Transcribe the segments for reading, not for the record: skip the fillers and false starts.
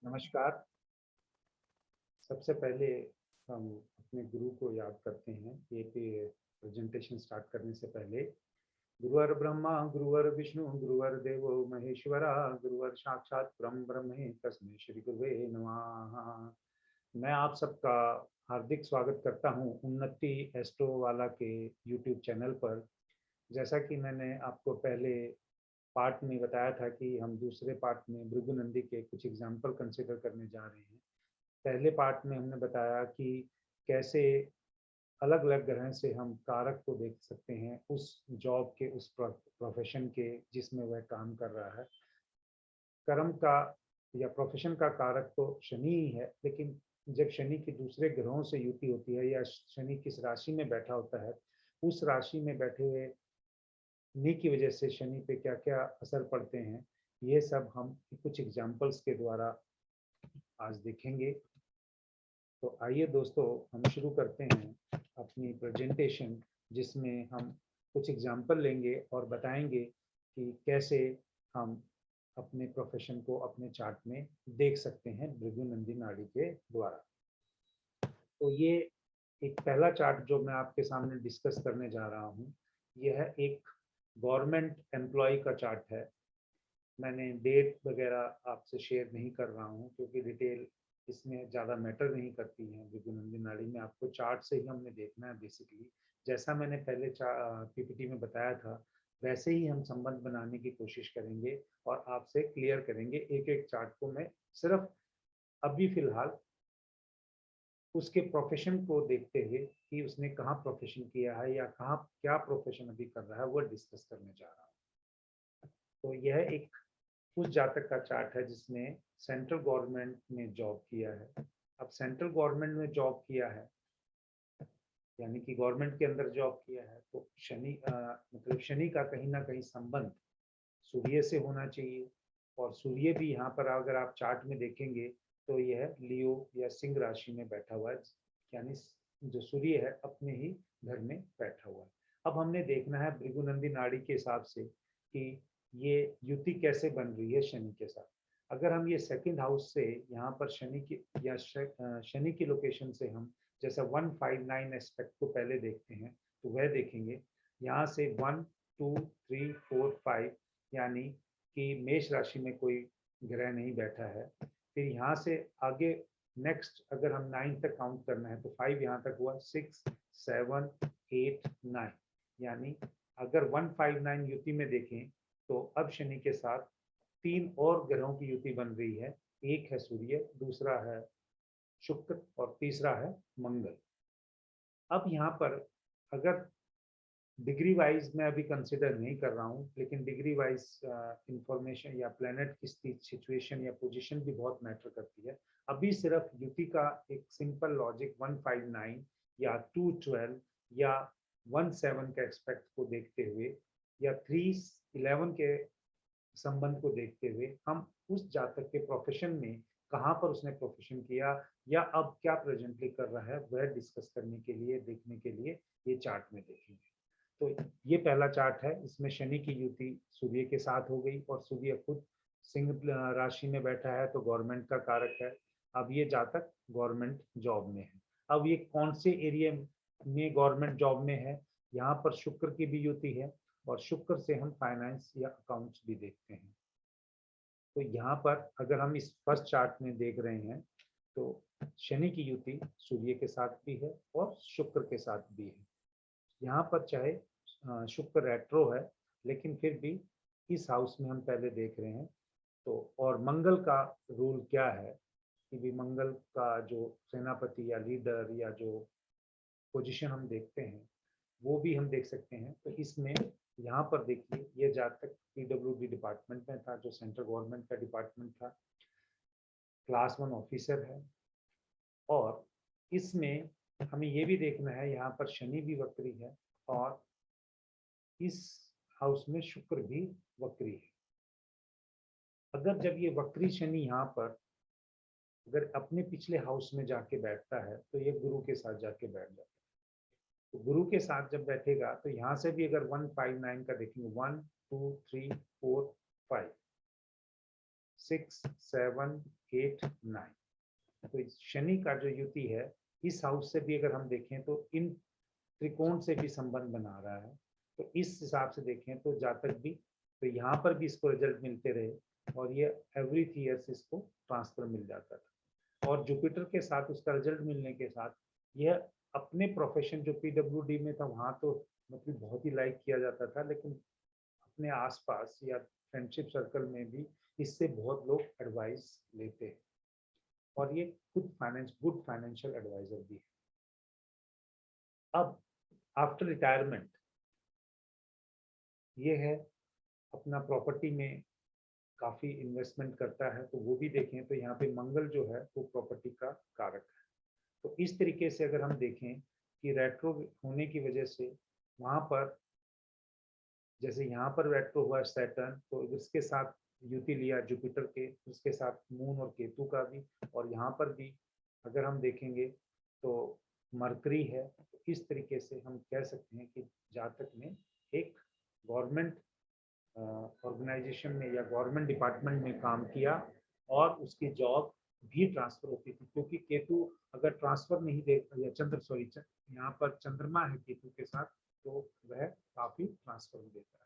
नमस्कार। सबसे पहले हम अपने गुरु को याद करते हैं। ये प्रेजेंटेशन स्टार्ट करने से पहले गुरुवर ब्रह्मा गुरुवर विष्णु गुरुवर देवो महेश्वरा गुरुवर साक्षात परम ब्रह्म तस्मै श्री गुरुवे नमः। मैं आप सबका हार्दिक स्वागत करता हूं उन्नति एस्ट्रो वाला के यूट्यूब चैनल पर। जैसा कि मैंने आपको पहले पार्ट में बताया था कि हम दूसरे पार्ट में भृगुनंदी के कुछ एग्जाम्पल कंसिडर करने जा रहे हैं। पहले पार्ट में हमने बताया कि कैसे अलग अलग ग्रह से हम कारक को देख सकते हैं उस जॉब के, उस प्रोफेशन के जिसमें वह काम कर रहा है। कर्म का या प्रोफेशन का कारक तो शनि ही है, लेकिन जब शनि की दूसरे ग्रहों से युति होती है या शनि किस राशि में बैठा होता है, उस राशि में बैठे हुए नी की वजह से शनि पे क्या क्या असर पड़ते हैं, ये सब हम कुछ एग्जाम्पल्स के द्वारा आज देखेंगे। तो आइए दोस्तों, हम शुरू करते हैं अपनी प्रेजेंटेशन, जिसमें हम कुछ एग्जाम्पल लेंगे और बताएंगे कि कैसे हम अपने प्रोफेशन को अपने चार्ट में देख सकते हैं भृगुनंदी नाड़ी के द्वारा। तो ये एक पहला चार्ट जो मैं आपके सामने डिस्कस करने जा रहा हूँ, यह एक गवर्नमेंट एम्प्लॉय का चार्ट है। मैंने डेट वगैरह आपसे शेयर नहीं कर रहा हूँ क्योंकि डिटेल इसमें ज़्यादा मैटर नहीं करती है। भृगुनंदी नाड़ी में आपको चार्ट से ही हमने देखना है बेसिकली। जैसा मैंने पहले पीपीटी में बताया था, वैसे ही हम संबंध बनाने की कोशिश करेंगे और आपसे क्लियर करेंगे एक एक चार्ट को। मैं सिर्फ अभी फिलहाल उसके प्रोफेशन को देखते हुए कि उसने कहाँ प्रोफेशन किया है या कहाँ क्या प्रोफेशन अभी कर रहा है, वो डिस्कस करने जा रहा हूँ। तो यह एक उस जातक का चार्ट है जिसने सेंट्रल गवर्नमेंट में जॉब किया है। अब सेंट्रल गवर्नमेंट में जॉब किया है यानी कि गवर्नमेंट के अंदर जॉब किया है, तो शनि मतलब शनि का कहीं ना कहीं संबंध सूर्य से होना चाहिए। और सूर्य भी यहाँ पर अगर आप चार्ट में देखेंगे तो यह लियो या सिंह राशि में बैठा हुआ है, यानी जो सूर्य है अपने ही घर में बैठा हुआ है। अब हमने देखना है भृगुनंदी नाड़ी के हिसाब से कि ये युति कैसे बन रही है शनि के साथ। अगर हम ये सेकंड हाउस से यहाँ पर शनि की या शनि की लोकेशन से हम जैसा 159 एस्पेक्ट को पहले देखते हैं, तो वह देखेंगे यहाँ से 1 2 3 4 5, यानी कि मेष राशि में कोई ग्रह नहीं बैठा है। फिर यहाँ से आगे नेक्स्ट अगर हम 9 तक काउंट करना है तो 5 यहाँ तक हुआ, 6 7 8 9, यानी अगर 159 युति में देखें तो अब शनि के साथ तीन और ग्रहों की युति बन रही है। एक है सूर्य, दूसरा है शुक्र और तीसरा है मंगल। अब यहाँ पर अगर डिग्री वाइज मैं अभी कंसिडर नहीं कर रहा हूँ, लेकिन डिग्री वाइज इंफॉर्मेशन या प्लेनेट की सिचुएशन या पोजीशन भी बहुत मैटर करती है। अभी सिर्फ युति का एक सिंपल लॉजिक 159 या 212 या 17 के एक्सपेक्ट को देखते हुए या 311 के संबंध को देखते हुए हम उस जातक के प्रोफेशन में कहाँ पर उसने प्रोफेशन किया या अब क्या प्रेजेंटली कर रहा है, वह डिस्कस करने के लिए, देखने के लिए ये चार्ट में देखेंगे। तो ये पहला चार्ट है, इसमें शनि की युति सूर्य के साथ हो गई और सूर्य खुद सिंह राशि में बैठा है, तो गवर्नमेंट का कारक है। अब ये जातक गवर्नमेंट जॉब में है। अब ये कौन से एरिया में गवर्नमेंट जॉब में है, यहाँ पर शुक्र की भी युति है और शुक्र से हम फाइनेंस या अकाउंट्स भी देखते हैं। तो यहाँ पर अगर हम इस फर्स्ट चार्ट में देख रहे हैं तो शनि की युति सूर्य के साथ भी है और शुक्र के साथ भी है। यहाँ पर चाहे शुक्र रेट्रो है, लेकिन फिर भी इस हाउस में हम पहले देख रहे हैं। तो और मंगल का रूल क्या है कि भी मंगल का जो सेनापति या लीडर या जो पोजीशन हम देखते हैं वो भी हम देख सकते हैं। तो इसमें यहाँ पर देखिए, ये जातक पीडब्ल्यूडी डिपार्टमेंट में था, जो सेंट्रल गवर्नमेंट का डिपार्टमेंट था, क्लास 1 ऑफिसर है। और इसमें हमें ये भी देखना है, यहाँ पर शनि भी वक्री है और इस हाउस में शुक्र भी वक्री है। अगर जब ये वक्री शनि यहाँ पर अगर अपने पिछले हाउस में जाके बैठता है तो ये गुरु के साथ जाके बैठ जाता है। तो गुरु के साथ जब बैठेगा तो यहाँ से भी अगर 159 का देखेंगे, 1 2 3 4 5, 6, 7, 8, 9। तो शनि का जो युति है, इस हाउस से भी अगर हम देखें तो इन त्रिकोण से भी संबंध बना रहा है। तो इस हिसाब से देखें तो जातक भी, तो यहाँ पर भी इसको रिजल्ट मिलते रहे और ये एवरी 3 ईयर्स इसको ट्रांसफर मिल जाता था। और जुपिटर के साथ उसका रिजल्ट मिलने के साथ यह अपने प्रोफेशन जो पीडब्ल्यूडी में था वहाँ तो मतलब बहुत ही लाइक किया जाता था, लेकिन अपने आसपास या फ्रेंडशिप सर्कल में भी इससे बहुत लोग एडवाइस लेते हैं और ये गुड फाइनेंशियल एडवाइजर भी है। अब आफ्टर रिटायरमेंट ये है अपना प्रॉपर्टी में काफी इन्वेस्टमेंट करता है, तो वो भी देखें तो यहाँ पे मंगल जो है वो प्रॉपर्टी का कारक है। तो इस तरीके से अगर हम देखें कि रेट्रो होने की वजह से वहाँ पर, जैसे यहाँ पर रेट्रो हुआ सैटर्न, तो इसके साथ युति लिया जुपिटर के, उसके साथ मून और केतु का भी, और यहाँ पर भी अगर हम देखेंगे तो मरकरी है। तो इस तरीके से हम कह सकते हैं कि जातक ने एक गवर्नमेंट ऑर्गेनाइजेशन में या गवर्नमेंट डिपार्टमेंट में काम किया और उसकी जॉब भी ट्रांसफर होती थी, क्योंकि केतु अगर ट्रांसफर नहीं दे या यहाँ पर चंद्रमा है केतु के साथ, तो वह काफी ट्रांसफर देता है।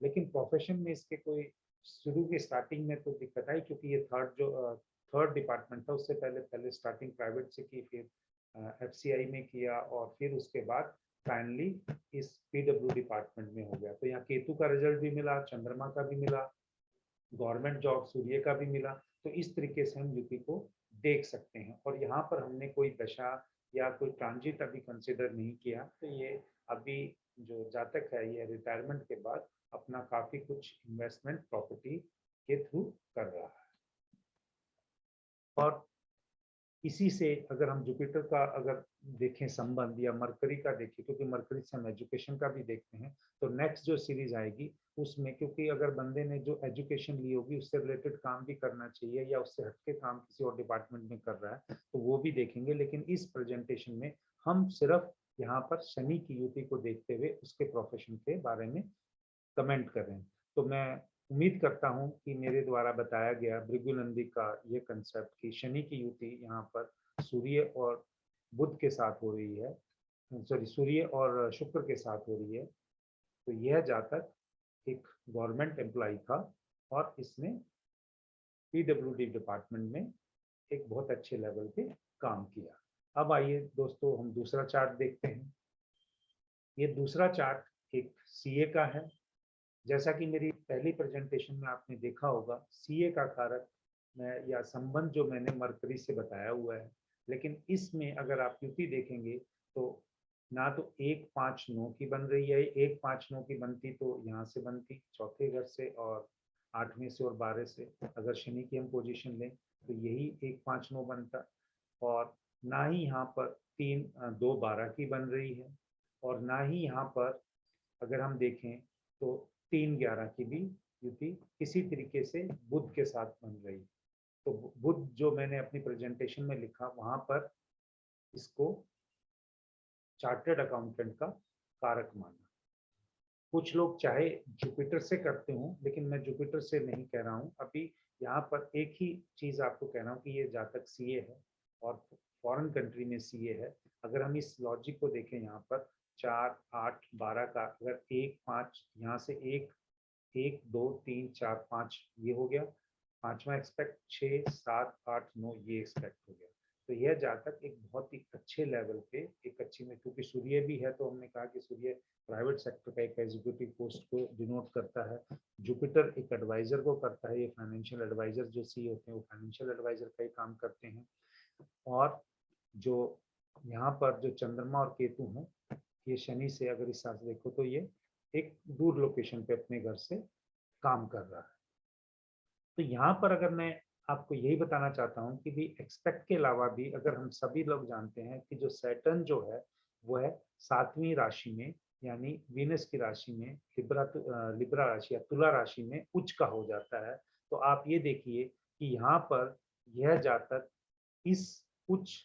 लेकिन प्रोफेशन में इसके कोई शुरू के स्टार्टिंग में तो दिक्कत आई, क्योंकि ये थर्ड डिपार्टमेंट था। उससे पहले स्टार्टिंग प्राइवेट से की, फिर एफसीआई में किया और फिर उसके बाद फाइनली इस पीडब्ल्यू डिपार्टमेंट में हो गया। तो यहाँ केतु का रिजल्ट भी मिला, चंद्रमा का भी मिला, गवर्नमेंट जॉब सूर्य का भी मिला। तो इस तरीके से हम युति को देख सकते हैं। और यहाँ पर हमने कोई दशा या कोई ट्रांजिट अभी कंसिडर नहीं किया। तो ये अभी जो जातक है ये रिटायरमेंट के बाद अपना काफी कुछ इन्वेस्टमेंट प्रॉपर्टी के थ्रू कर रहा है। और इसी से अगर हम जुपिटर का अगर देखें संबंध या मरकरी का देखें, क्योंकि मरकरी से हम एजुकेशन का भी देखते हैं, तो नेक्स्ट जो सीरीज आएगी उसमें, क्योंकि अगर बंदे ने जो एजुकेशन ली होगी उससे रिलेटेड काम भी करना चाहिए या उससे हटके काम किसी और डिपार्टमेंट में कर रहा है, तो वो भी देखेंगे। लेकिन इस प्रेजेंटेशन में हम सिर्फ यहाँ पर शनि की युति को देखते हुए उसके प्रोफेशन के बारे में कमेंट कर रहे हैं। तो मैं उम्मीद करता हूं कि मेरे द्वारा बताया गया भृगुनंदी का ये कंसेप्ट कि शनि की युति यहाँ पर सूर्य और बुध के साथ हो रही है, सॉरी सूर्य और शुक्र के साथ हो रही है। तो यह जातक एक गवर्नमेंट एम्प्लॉय था और इसने पीडब्ल्यूडी डिपार्टमेंट में एक बहुत अच्छे लेवल पे काम किया। अब आइए दोस्तों हम दूसरा चार्ट देखते हैं। ये दूसरा चार्ट एक सीए का है। जैसा कि मेरी पहली प्रेजेंटेशन में आपने देखा होगा, सीए का कारक मैं या संबंध जो मैंने मरकरी से बताया हुआ है, लेकिन इसमें अगर आप युति देखेंगे तो ना तो 1-5-9 की बन रही है। 1-5-9 की बनती तो यहाँ से बनती चौथे घर से और 8वें से और 12 से। अगर शनि की हम पोजीशन लें तो यही 1-5-9 बनता, और ना ही यहाँ पर 3-2-12 की बन रही है, और ना ही यहाँ पर अगर हम देखें तो 3-11 की भी युति किसी तरीके से बुध के साथ बन रही। तो बुध जो मैंने अपनी प्रेजेंटेशन में लिखा वहां पर इसको चार्टर्ड अकाउंटेंट का कारक माना। कुछ लोग चाहे जुपिटर से करते हूँ, लेकिन मैं जुपिटर से नहीं कह रहा हूँ। अभी यहाँ पर एक ही चीज आपको कह रहा हूँ कि ये जातक सीए है और फॉरेन कंट्री में सीए है। अगर हम इस लॉजिक को देखें यहाँ पर 4, 8, 12 का, अगर 1-5 यहाँ से 1-2-3-4-5 ये हो गया, 5वां एक्सपेक्ट, 6, 7, 8, 9 ये एक्सपेक्ट हो गया। तो यह जातक एक बहुत ही अच्छे लेवल पे एक अच्छी में, क्योंकि सूर्य भी है तो हमने कहा कि सूर्य प्राइवेट सेक्टर का एक एग्जीक्यूटिव पोस्ट को डिनोट करता है। जुपिटर एक एडवाइजर को करता है। ये फाइनेंशियल एडवाइजर जो सी होते हैं वो फाइनेंशियल एडवाइजर का ही काम करते हैं। और जो यहाँ पर जो चंद्रमा और केतु हैं, ये शनि से अगर इस हिसाब से देखो तो ये एक दूर लोकेशन पे अपने घर से काम कर रहा है। तो यहाँ पर अगर मैं आपको यही बताना चाहता हूँ कि भी एक्सपेक्ट के अलावा भी अगर हम सभी लोग जानते हैं कि जो सैटर्न जो है वो है 7वीं राशि में, यानी वीनस की राशि में, लिब्रा राशि या तुला राशि में उच्च का हो जाता है। तो आप ये देखिए कि यहाँ पर यह जातक इस उच्च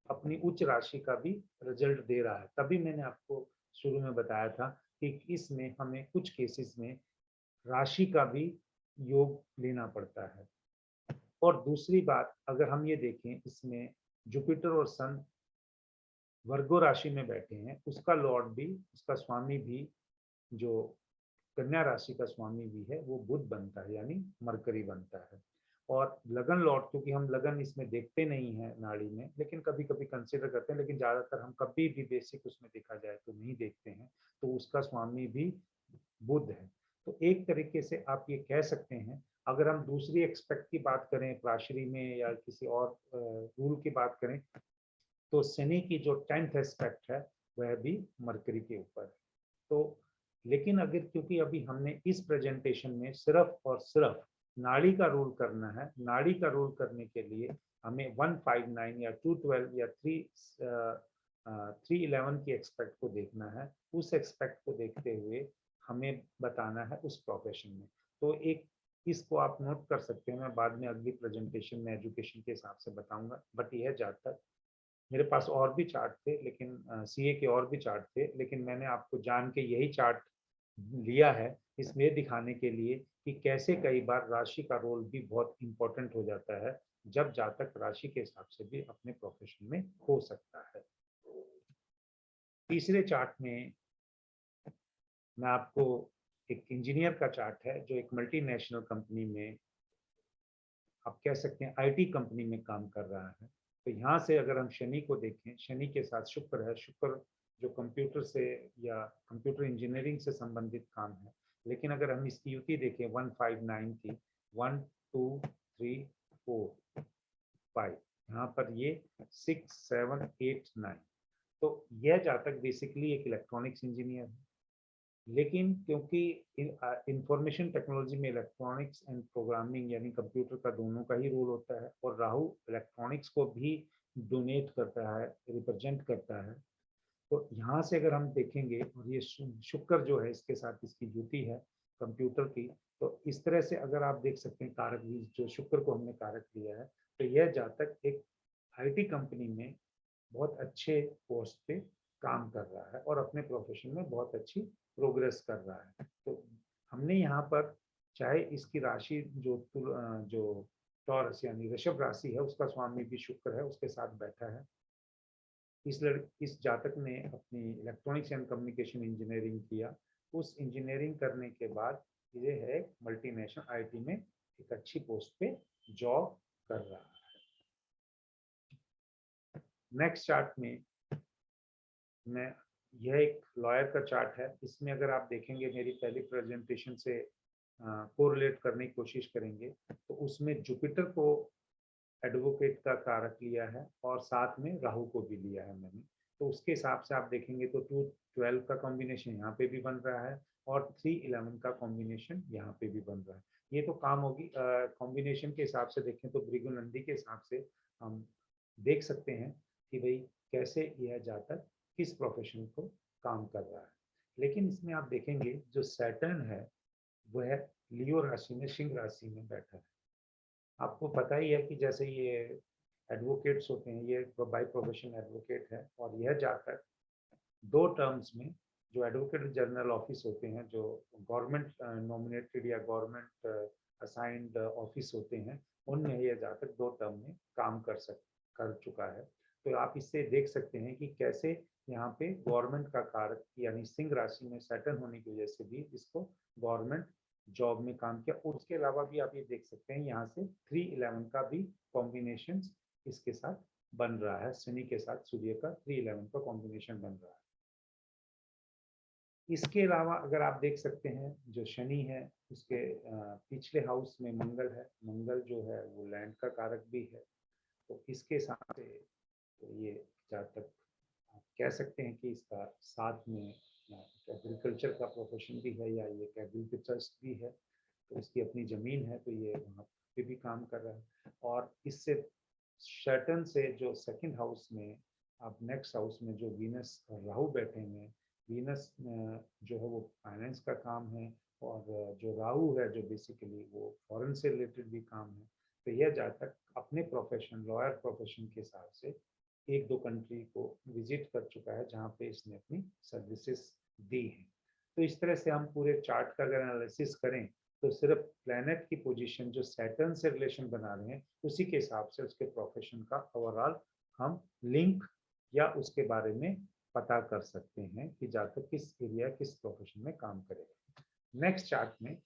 अपनी उच्च राशि का भी रिजल्ट दे रहा है। तभी मैंने आपको शुरू में बताया था कि इसमें हमें कुछ केसेस में राशि का भी योग लेना पड़ता है। और दूसरी बात, अगर हम ये देखें इसमें जुपिटर और सन वर्गो राशि में बैठे हैं, उसका लॉर्ड भी, उसका स्वामी भी, जो कन्या राशि का स्वामी भी है, वो बुध बनता है, यानी मरकरी बनता है। और लगन लॉर्ड, क्योंकि हम लगन इसमें देखते नहीं है नाड़ी में, लेकिन कभी कभी कंसिडर करते हैं, लेकिन ज्यादातर हम कभी भी बेसिक उसमें देखा जाए तो नहीं देखते हैं, तो उसका स्वामी भी बुध है। तो एक तरीके से आप ये कह सकते हैं, अगर हम दूसरी एक्सपेक्ट की बात करें प्राशरी में या किसी और रूल की बात करें, तो शनि की जो 10th एस्पेक्ट है वह भी मरकरी के ऊपर है। तो लेकिन अगर, क्योंकि अभी हमने इस प्रेजेंटेशन में सिर्फ और सिर्फ नाड़ी का रूल करना है, नाड़ी का रूल करने के लिए हमें 159 या 212 या 311 की एक्सपेक्ट को देखना है। उस एक्सपेक्ट को देखते हुए हमें बताना है उस प्रोफेशन में। तो एक इसको आप नोट कर सकते हैं, मैं बाद में अगली प्रेजेंटेशन में एजुकेशन के हिसाब से बताऊंगा। बट यह जहाँ तक, मेरे पास और भी चार्ट थे, लेकिन सीए के और भी चार्ट थे, लेकिन मैंने आपको जान के यही चार्ट लिया है इसलिए दिखाने के लिए कि कैसे कई बार राशि का रोल भी बहुत इंपॉर्टेंट हो जाता है, जब जातक राशि के हिसाब से भी अपने प्रोफेशन में हो सकता है। तीसरे चार्ट में मैं आपको एक इंजीनियर का चार्ट है, जो एक मल्टीनेशनल कंपनी में, आप कह सकते हैं आईटी कंपनी में काम कर रहा है। तो यहाँ से अगर हम शनि को देखें, शनि के साथ शुक्र है, शुक्र जो कंप्यूटर से या कंप्यूटर इंजीनियरिंग से संबंधित काम है। लेकिन अगर हम इसकी युति देखें 159 की, 1 2 3 4 5, यहाँ पर ये 6 7 8 9, तो यह जातक बेसिकली एक इलेक्ट्रॉनिक्स इंजीनियर है। लेकिन क्योंकि इंफॉर्मेशन टेक्नोलॉजी में इलेक्ट्रॉनिक्स एंड प्रोग्रामिंग यानी कंप्यूटर का दोनों का ही रोल होता है, और राहु इलेक्ट्रॉनिक्स को भी डोनेट करता है, रिप्रेजेंट करता है। तो यहाँ से अगर हम देखेंगे, और ये शुक्र जो है इसके साथ इसकी जुति है कंप्यूटर की, तो इस तरह से अगर आप देख सकते हैं कारक भी, जो शुक्र को हमने कारक लिया है, तो यह जातक एक आईटी कंपनी में बहुत अच्छे पोस्ट पे काम कर रहा है और अपने प्रोफेशन में बहुत अच्छी प्रोग्रेस कर रहा है। तो हमने यहाँ पर, चाहे इसकी राशि जो टॉरस यानी ऋषभ राशि है, उसका स्वामी भी शुक्र है, उसके साथ बैठा है। इस जातक ने अपनी इलेक्ट्रॉनिक्स एंड कम्युनिकेशन इंजीनियरिंग किया। उस इंजीनियरिंग करने के बाद ये है मल्टीनेशनल आईटी में एक अच्छी पोस्ट पे जॉब कर रहा है। नेक्स्ट चार्ट में मैं, यह एक लॉयर का चार्ट है। इसमें अगर आप देखेंगे, मेरी पहली प्रेजेंटेशन से कोरिलेट करने की कोशिश करेंगे, तो उसमें जुपिटर को एडवोकेट का कारक लिया है और साथ में राहु को भी लिया है मैंने। तो उसके हिसाब से आप देखेंगे तो 212 का कॉम्बिनेशन यहाँ पे भी बन रहा है और 311 का कॉम्बिनेशन यहाँ पे भी बन रहा है। ये तो काम होगी कॉम्बिनेशन के हिसाब से देखें तो भृगुनंदी के हिसाब से हम देख सकते हैं कि भाई कैसे यह जातक किस प्रोफेशन को काम कर रहा है। लेकिन इसमें आप देखेंगे जो सैटर्न है वह लियो राशि में, सिंह राशि में बैठा है। आपको पता ही है कि जैसे ये एडवोकेट्स होते हैं, ये बाय प्रोफेशन एडवोकेट है, और यह जाकर 2 टर्म्स में, जो एडवोकेट जनरल ऑफिस होते हैं, जो गवर्नमेंट नॉमिनेटेड या गवर्नमेंट असाइंड ऑफिस होते हैं, उनमें यह जाकर 2 टर्म में काम कर चुका है। तो आप इससे देख सकते हैं कि कैसे यहाँ पे गवर्नमेंट का कारक यानी सिंह राशि में सैटर्न होने की वजह से भी इसको गवर्नमेंट जॉब में काम किया। और उसके अलावा भी आप ये देख सकते हैं यहाँ से 311 का भी कॉम्बिनेशन इसके साथ बन रहा है, शनि के साथ सूर्य का 311 का कॉम्बिनेशन बन रहा है। इसके अलावा अगर आप देख सकते हैं, जो शनि है उसके पिछले हाउस में मंगल है। मंगल जो है वो लैंड का कारक भी है। तो इसके साथ से तो ये जहाँ तक आप कह सकते हैं कि इसका साथ में एग्रीकल्चर का प्रोफेशन भी है, या ये एग्रीकल्चरिस्ट भी है, तो इसकी अपनी ज़मीन है, तो ये वहाँ पे भी काम कर रहा है। और इससे सैटर्न से जो सेकंड हाउस में, अब नेक्स्ट हाउस में जो वीनस और राहु बैठे हैं, वीनस जो है वो फाइनेंस का काम है, और जो राहु है जो बेसिकली वो फॉरेन से रिलेटेड भी काम है। तो यह जातक अपने प्रोफेशन, लॉयर प्रोफेशन के हिसाब से 1-2 कंट्री को विजिट कर चुका है जहाँ पे इसने अपनी सर्विसेज दी हैं। तो इस तरह से हम पूरे चार्ट का अगर एनालिसिस करें तो सिर्फ प्लैनेट की पोजीशन जो सैटर्न से रिलेशन बना रहे हैं उसी के हिसाब से उसके प्रोफेशन का ओवरऑल हम लिंक या उसके बारे में पता कर सकते हैं कि जातक किस एरिया किस प्रोफेशन में काम करेगा। नेक्स्ट चार्ट में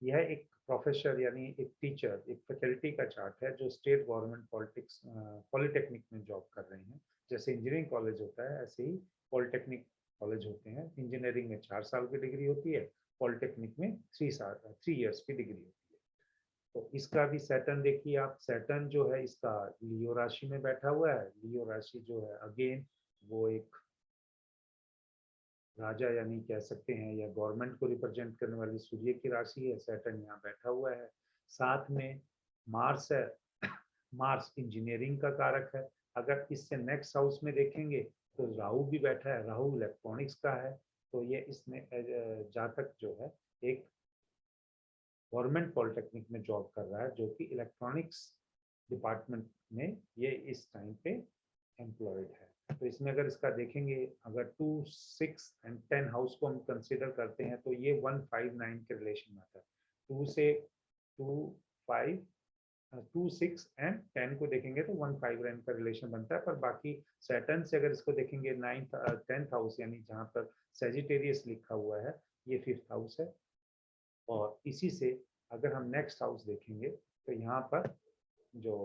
यह एक प्रोफेसर यानी एक टीचर एक फैकल्टी का चार्ट है जो स्टेट गवर्नमेंट पॉलिटेक्निक में जॉब कर रहे हैं। जैसे इंजीनियरिंग कॉलेज होता है ऐसे ही पॉलिटेक्निक कॉलेज होते हैं। इंजीनियरिंग में 4 साल की डिग्री होती है, पॉलिटेक्निक में 3 इयर्स की डिग्री होती है। तो इसका भी सैटर्न देखिए आप, सैटर्न जो है इसका लियो राशि में बैठा हुआ है। लियो राशि जो है अगेन वो एक राजा यानी कह सकते हैं या गवर्नमेंट को रिप्रेजेंट करने वाली सूर्य की राशि है। सैटर्न यहाँ बैठा हुआ है, साथ में मार्स है। मार्स इंजीनियरिंग का कारक है। अगर इससे नेक्स्ट हाउस में देखेंगे तो राहु भी बैठा है, राहु इलेक्ट्रॉनिक्स का है। तो ये इसमें जातक जो है एक गवर्नमेंट पॉलिटेक्निक में जॉब कर रहा है जो कि इलेक्ट्रॉनिक्स डिपार्टमेंट में ये इस टाइम पे एम्प्लॉयड है। तो इसमें अगर इसका देखेंगे, अगर 2, 6 एंड 10 हाउस को हम कंसीडर करते हैं तो ये 159 के रिलेशन में आता है। 2 से 2, 5, 2, 6 एंड 10 को देखेंगे तो 159 का रिलेशन बनता है। पर बाकी सैटर्न से अगर इसको देखेंगे 9th 10th हाउस यानी जहाँ पर सेजिटेरियस लिखा हुआ है ये 5th हाउस है। और इसी से अगर हम नेक्स्ट हाउस देखेंगे तो यहाँ पर जो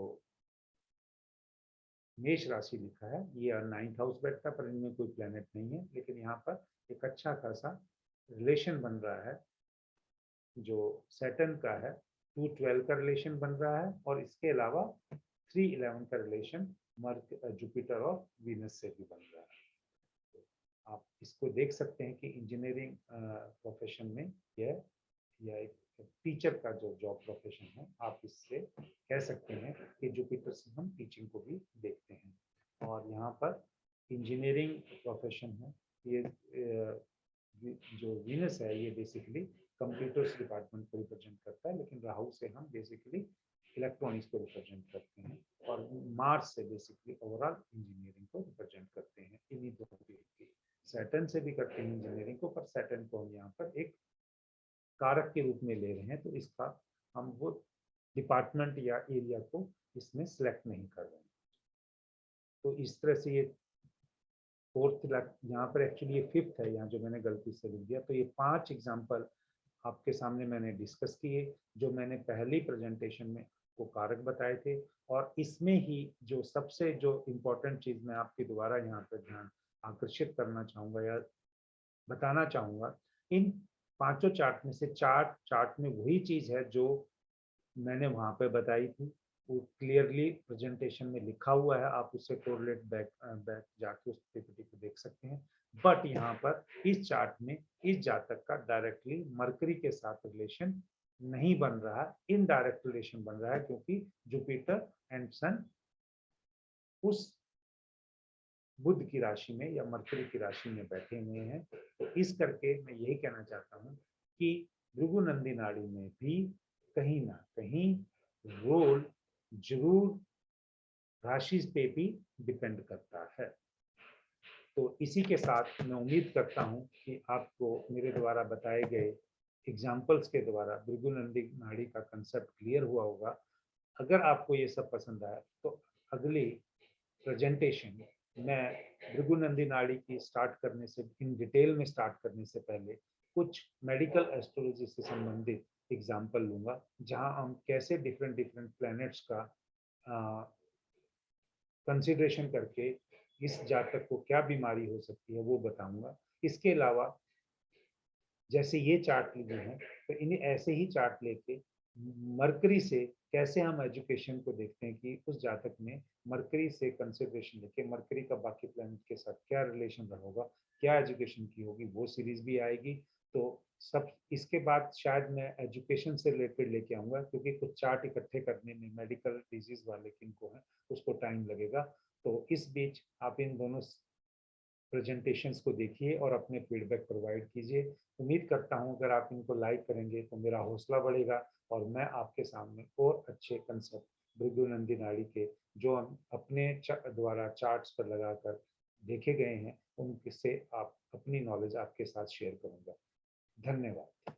मेष राशि लिखा है ये 9th हाउस बैठता है, पर इनमें कोई प्लेनेट नहीं है। लेकिन यहाँ पर एक अच्छा खासा रिलेशन बन रहा है जो सैटर्न का है। 2-12 का रिलेशन बन रहा है और इसके अलावा 3-11 का रिलेशन जुपिटर और वीनस से भी बन रहा है। तो आप इसको देख सकते हैं कि इंजीनियरिंग प्रोफेशन में यह या एक टीचर का जो जॉब प्रोफेशन है, आप इससे कह सकते हैं कि जुपिटर से हम टीचिंग को भी देखते हैं। और यहाँ पर इंजीनियरिंग प्रोफेशन है, ये जो वीनस है ये बेसिकली कंप्यूटर्स डिपार्टमेंट को रिप्रेजेंट करता है, लेकिन राहु से हम बेसिकली इलेक्ट्रॉनिक्स को रिप्रेजेंट करते हैं। और मार्स से बेसिकली ओवरऑल इंजीनियरिंग को रिप्रेजेंट करते हैं। इन्हीं दोनों की सैटर्न से भी करते हैं इंजीनियरिंग को, पर सैटर्न को हम यहाँ पर एक कारक के रूप में ले रहे हैं, तो इसका हम वो डिपार्टमेंट या एरिया को इसमें सिलेक्ट नहीं कर रहे हैं। तो इस तरह से ये 4th यहाँ पर एक्चुअली ये 5th है, यहाँ जो मैंने गलती से लिख दिया। तो ये 5 एग्जाम्पल आपके सामने मैंने डिस्कस किए जो मैंने पहली प्रेजेंटेशन में को कारक बताए थे। और इसमें ही जो सबसे जो इम्पोर्टेंट चीज़ मैं आपके द्वारा यहाँ पर ध्यान आकर्षित करना चाहूँगा या बताना चाहूँगा, इन 5 चार्ट में से 4 चार्ट में वही चीज़ है जो मैंने वहाँ पे बताई थी। वो क्लियरली प्रेजेंटेशन में लिखा हुआ है, आप उससे कोरिलेट बैक जाके उस पीपीटी को देख सकते हैं। बट यहाँ पर इस चार्ट में इस जातक का डायरेक्टली मरकरी के साथ रिलेशन नहीं बन रहा, इनडायरेक्ट रिलेशन बन रहा है, क्योंकि जुपिटर एंड सन उस बुध की राशि में या मरकरी की राशि में बैठे हुए हैं। तो इस करके मैं यही कहना चाहता हूँ कि भृगु नंदी नाड़ी में भी कहीं ना कहीं रोल जरूर राशि पे भी डिपेंड करता है। तो इसी के साथ मैं उम्मीद करता हूँ कि आपको मेरे द्वारा बताए गए एग्जाम्पल्स के द्वारा भृगु नंदी नाड़ी का कंसेप्ट क्लियर हुआ होगा। अगर आपको ये सब पसंद आया तो अगली प्रेजेंटेशन मैं भृगु नंदी नाड़ी की स्टार्ट करने से इन डिटेल में स्टार्ट करने से पहले कुछ मेडिकल एस्ट्रोलॉजी से संबंधित एग्जाम्पल लूंगा, जहां हम कैसे डिफरेंट डिफरेंट प्लैनेट्स का कंसिडरेशन करके इस जातक को क्या बीमारी हो सकती है वो बताऊंगा। इसके अलावा जैसे ये चार्ट लिए हैं तो इन्हें ऐसे ही चार्ट लेके मरकरी से कैसे हम एजुकेशन को देखते हैं कि उस जातक में मरकरी से कंसिडरेशन लेके मरकरी का बाकी प्लैनेट के साथ क्या रिलेशन रहा होगा, क्या एजुकेशन की होगी, वो सीरीज भी आएगी। तो सब इसके बाद शायद मैं एजुकेशन से रिलेटेड लेके आऊँगा, क्योंकि कुछ चार्ट इकट्ठे करने में मेडिकल डिजीज वाले किनको हैं उसको टाइम लगेगा। तो इस बीच आप इन दोनों प्रेजेंटेशंस को देखिए और अपने फीडबैक प्रोवाइड कीजिए। उम्मीद करता हूं अगर आप इनको लाइक करेंगे तो मेरा हौसला बढ़ेगा और मैं आपके सामने और अच्छे कंसेप्ट भृगु नंदी नाड़ी के जो हम अपने द्वारा चार्ट्स पर लगाकर देखे गए हैं उनसे आप अपनी नॉलेज आपके साथ शेयर करूंगा। धन्यवाद।